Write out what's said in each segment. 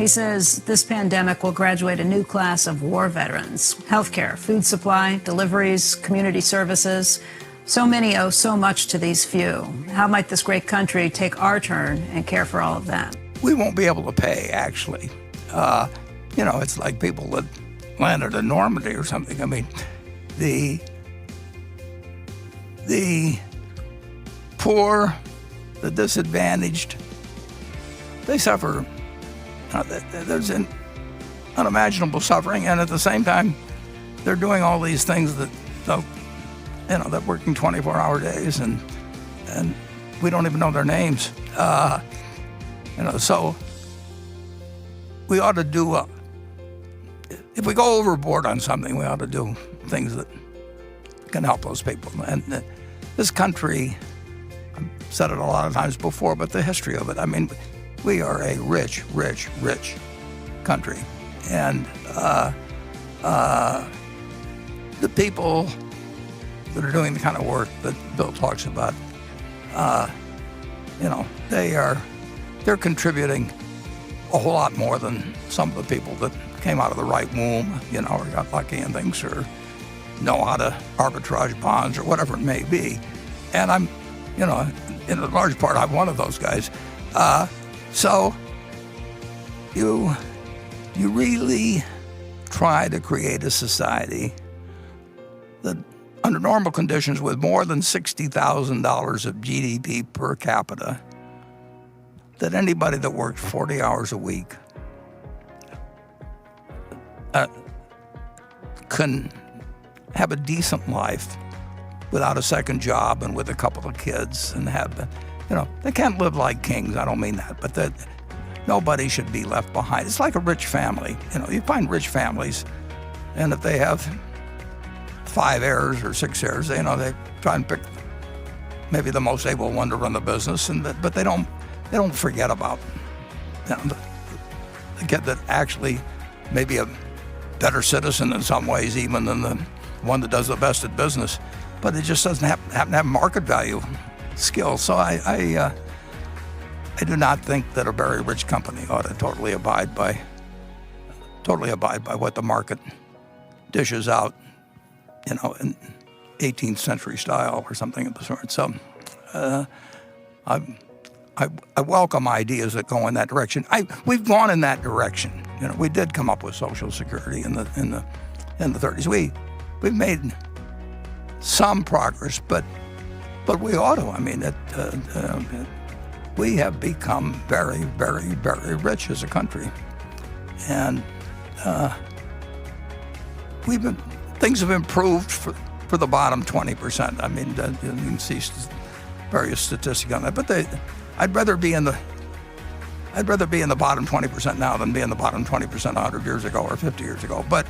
He says this pandemic will graduate a new class of war veterans. Healthcare, food supply, deliveries, community services. So many owe so much to these few. How might this great country take our turn and care for all of that? We won't be able to pay, actually. It's like people that landed in Normandy or something. I mean, the poor, the disadvantaged, they suffer. There's an unimaginable suffering, and at the same time, they're doing all these things that, they're working 24-hour days, and we don't even know their names. So we ought to do. If we go overboard on something, we ought to do things that can help those people. And this country, I've said it a lot of times before, but the history of it. I mean, we are a rich, rich, rich country, and the people that are doing the kind of work that Bill talks about, they're contributing a whole lot more than some of the people that came out of the right womb, or got lucky and things, or know how to arbitrage bonds or whatever it may be. And I'm, in a large part, I'm one of those guys. So you really try to create a society that, under normal conditions, with more than $60,000 of GDP per capita, that anybody that worked 40 hours a week can have a decent life without a second job and with a couple of kids, and have, they can't live like kings. I don't mean that, but that nobody should be left behind. It's like a rich family. You find rich families, and if they have 5 heirs or 6 heirs, they try and pick maybe the most able one to run the business, but they don't forget about the kid that actually may be a better citizen in some ways even than the one that does the best at business, but it just doesn't happen to have market value skills. So I do not think that a very rich company ought to totally abide by what the market dishes out, in 18th century style or something of the sort. So I welcome ideas that go in that direction. We've gone in that direction. We did come up with Social Security in the 30s. We've made some progress, but we ought to. I mean, we have become very, very, very rich as a country, and things have improved for the bottom 20%. I mean, you can see various statistics on that, but I'd rather be in the bottom 20% now than be in the bottom 20% 100 years ago or 50 years ago. But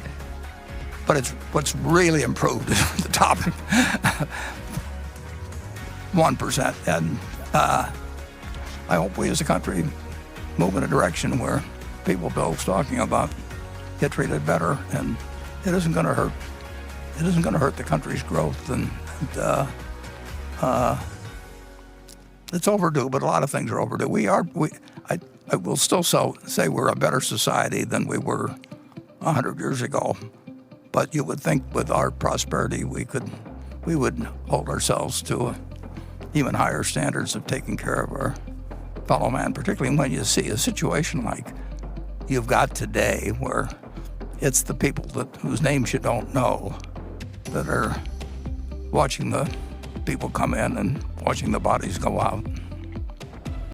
it's what's really improved is the top 1%. And I hope we as a country move in a direction where people Bill's talking about get treated better, and it isn't going to hurt. It isn't going to hurt the country's growth, and it's overdue. But a lot of things are overdue. I will still say we're a better society than we were 100 years ago. But you would think with our prosperity we would hold ourselves to even higher standards of taking care of our fellow man, particularly when you see a situation like you've got today, where it's the people whose names you don't know that are watching the people come in and watching the bodies go out.